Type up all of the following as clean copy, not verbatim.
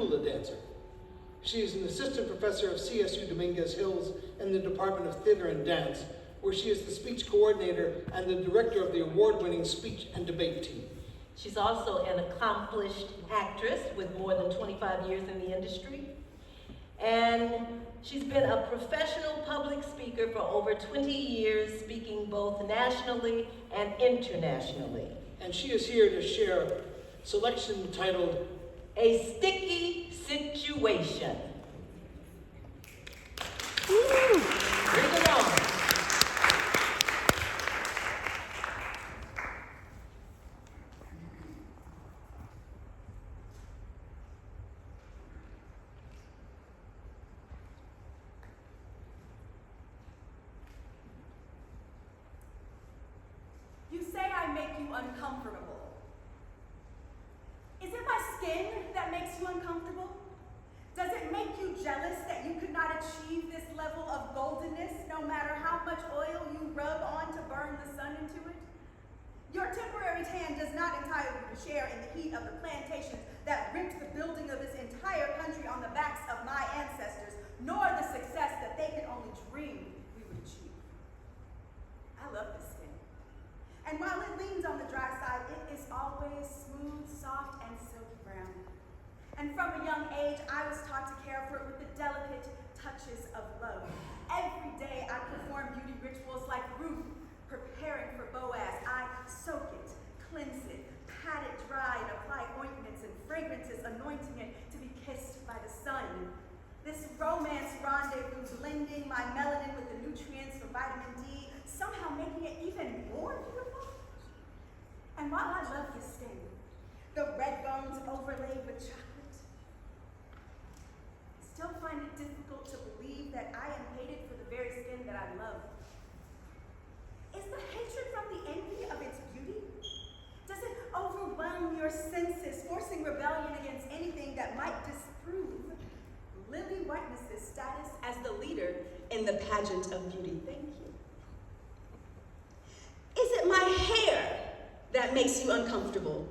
hula dancer. She is an assistant professor of CSU Dominguez Hills in the Department of Theater and Dance, where she is the speech coordinator and the director of the award-winning speech and debate team. She's also an accomplished actress with more than 25 years in the industry. And she's been a professional public speaker for over 20 years, speaking both nationally and internationally. And she is here to share a selection titled, A Sticky Situation. Woo! Bring it on. You say I make you uncomfortable. Is it my skin that makes you uncomfortable? Does it make you jealous that you could not achieve this level of goldenness no matter how much oil you rub on to burn the sun into it? Your temporary tan does not entitle you to share in the heat of the plantations that ripped the building of this entire country on the backs of my ancestors, nor the success that they could only dream we would achieve. I love this skin. And while it leans on the dry side, it is always smooth, soft, and silky brown. And from a young age, I was taught to care for it with the delicate touches of love. Every day I perform beauty rituals like Ruth, preparing for Boaz. I soak it, cleanse it, pat it dry, and apply ointments and fragrances, anointing it to be kissed by the sun. This romance rendezvous, blending my melanin with the nutrients from vitamin D, somehow making it even more beautiful. And while I love this skin, the red bones overlaid with chocolate, I still find it difficult to believe that I am hated for the very skin that I love. Is the hatred from the envy of its beauty? Does it overwhelm your senses, forcing rebellion against anything that might disprove Lily Whiteness's status as the leader in the pageant of beauty? Thank you. Is it my hair that makes you uncomfortable?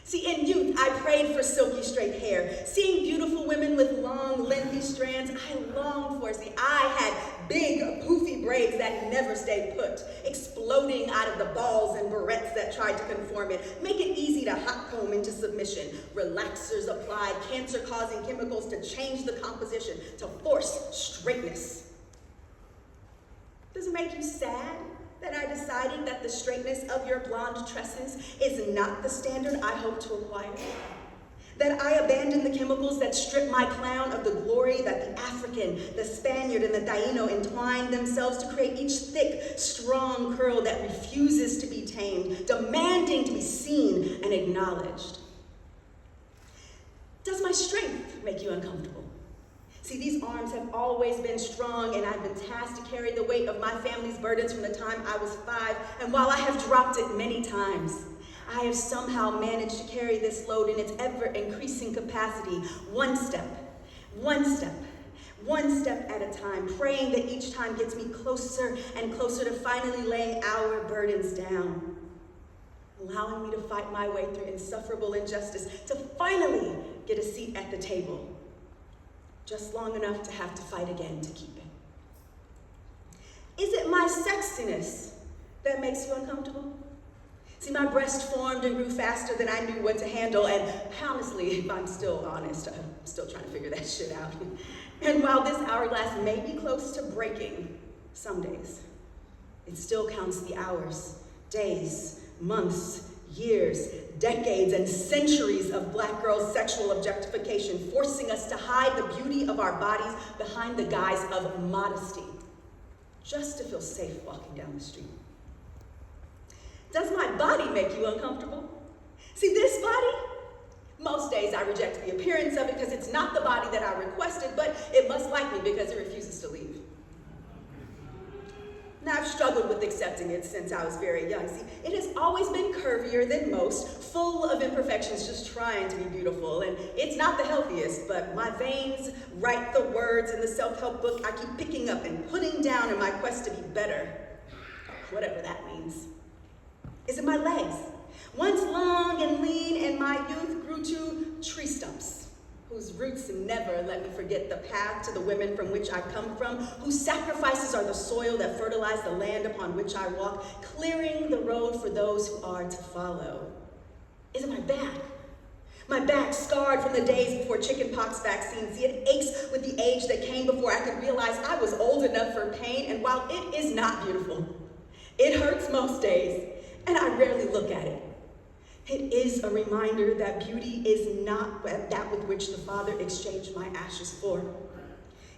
See, in youth, I prayed for silky straight hair. Seeing beautiful women with long, lengthy strands, I longed for. See, I had big, poofy braids that never stayed put, exploding out of the balls and barrettes that tried to conform it. Make it easy to hot comb into submission. Relaxers applied, cancer-causing chemicals to change the composition, to force straightness. Does it make you sad that I decided that the straightness of your blonde tresses is not the standard I hope to acquire? That I abandoned the chemicals that strip my crown of the glory that the African, the Spaniard, and the Taino entwined themselves to create each thick, strong curl that refuses to be tamed, demanding to be seen and acknowledged? Does my strength make you uncomfortable? See, these arms have always been strong, and I've been tasked to carry the weight of my family's burdens from the time I was 5. And while I have dropped it many times, I have somehow managed to carry this load in its ever-increasing capacity, one step at a time, praying that each time gets me closer and closer to finally laying our burdens down, allowing me to fight my way through insufferable injustice, to finally get a seat at the table. Just long enough to have to fight again to keep it. Is it my sexiness that makes you uncomfortable? See, my breast formed and grew faster than I knew what to handle, and honestly, if I'm still honest, I'm still trying to figure that shit out. And while this hourglass may be close to breaking some days, it still counts the hours, days, months, years, decades, and centuries of Black girls' sexual objectification, forcing us to hide the beauty of our bodies behind the guise of modesty, just to feel safe walking down the street. Does my body make you uncomfortable? See, this body, most days I reject the appearance of it because it's not the body that I requested, but it must like me because it refuses to leave. Now, I've struggled with accepting it since I was very young. See, it has always been curvier than most, full of imperfections, just trying to be beautiful. And it's not the healthiest, but my veins write the words in the self-help book I keep picking up and putting down in my quest to be better, whatever that means. Is it my legs? Once long and lean in my youth grew to tree stumps, whose roots never let me forget the path to the women from which I come from, whose sacrifices are the soil that fertilize the land upon which I walk, clearing the road for those who are to follow. Is it my back? My back, scarred from the days before chickenpox vaccines, it aches with the age that came before I could realize I was old enough for pain, and while it is not beautiful, it hurts most days, and I rarely look at it. It is a reminder that beauty is not that with which the Father exchanged my ashes for.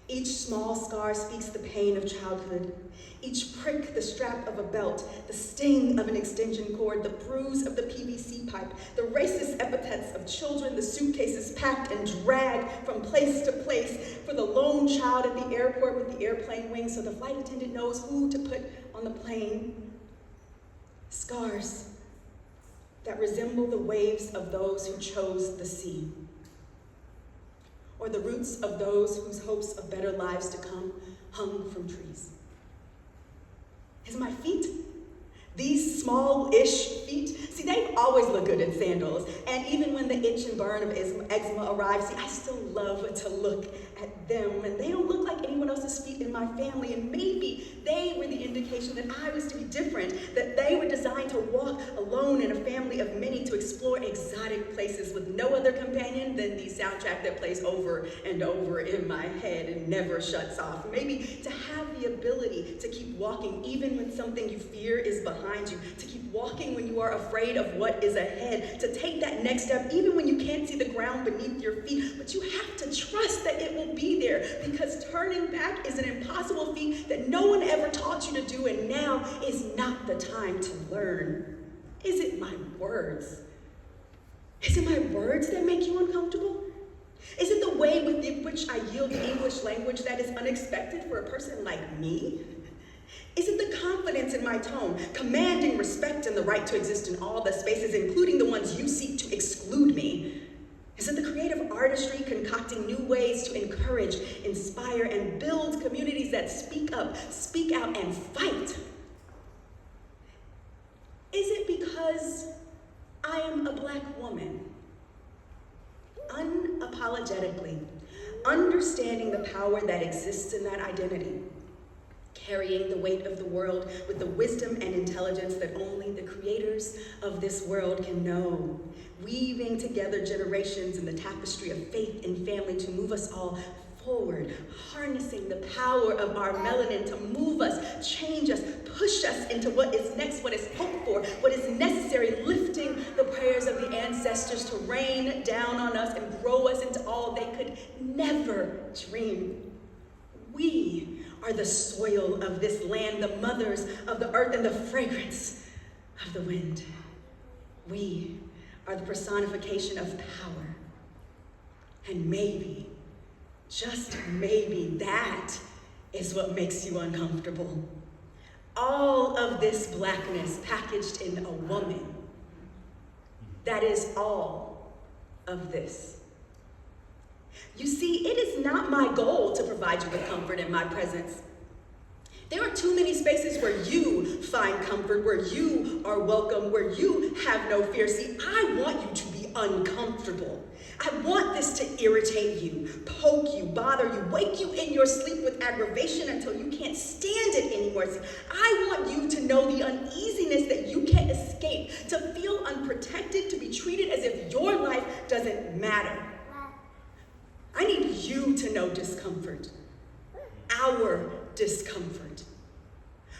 Each small scar speaks the pain of childhood. Each prick, the strap of a belt, the sting of an extension cord, the bruise of the PVC pipe, the racist epithets of children, the suitcases packed and dragged from place to place for the lone child at the airport with the airplane wings so the flight attendant knows who to put on the plane. Scars that resemble the waves of those who chose the sea, or the roots of those whose hopes of better lives to come hung from trees. Is my feet? These small-ish feet, see, they always look good in sandals. And even when the itch and burn of eczema arrives, see, I still love to look at them. And they don't look like anyone else's feet in my family. And maybe they were the indication that I was to be different, that they were designed to walk alone in a family of many to explore exotic places with no other companion than the soundtrack that plays over and over in my head and never shuts off. Maybe to have the ability to keep walking even when something you fear is behind you, to keep walking when you are afraid of what is ahead, to take that next step even when you can't see the ground beneath your feet, but you have to trust that it will be there, because turning back is an impossible feat that no one ever taught you to do, and now is not the time to learn. Is it my words? Is it my words that make you uncomfortable? Is it the way with which I yield the English language that is unexpected for a person like me? Is it the confidence in my tone, commanding respect and the right to exist in all the spaces, including the ones you seek to exclude me? Is it the creative artistry concocting new ways to encourage, inspire, and build communities that speak up, speak out, and fight? Is it because I am a Black woman? Unapologetically, understanding the power that exists in that identity, carrying the weight of the world with the wisdom and intelligence that only the creators of this world can know, weaving together generations in the tapestry of faith and family to move us all forward, harnessing the power of our melanin to move us, change us, push us into what is next, what is hoped for, what is necessary, lifting the prayers of the ancestors to rain down on us and grow us into all they could never dream. We are the soil of this land, the mothers of the earth, and the fragrance of the wind. We are the personification of power. And maybe, just maybe, that is what makes you uncomfortable. All of this Blackness packaged in a woman. That is all of this. You see, it is not my goal to provide you with comfort in my presence. There are too many spaces where you find comfort, where you are welcome, where you have no fear. See, I want you to be uncomfortable. I want this to irritate you, poke you, bother you, wake you in your sleep with aggravation until you can't stand it anymore. See, I want you to know the uneasiness that you can't escape, to feel unprotected, to be treated as if your life doesn't matter. I need you to know discomfort, our discomfort,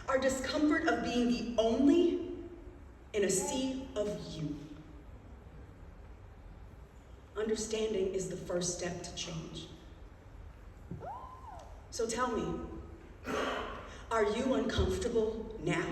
our discomfort of being the only in a sea of you. Understanding is the first step to change. So tell me, are you uncomfortable now?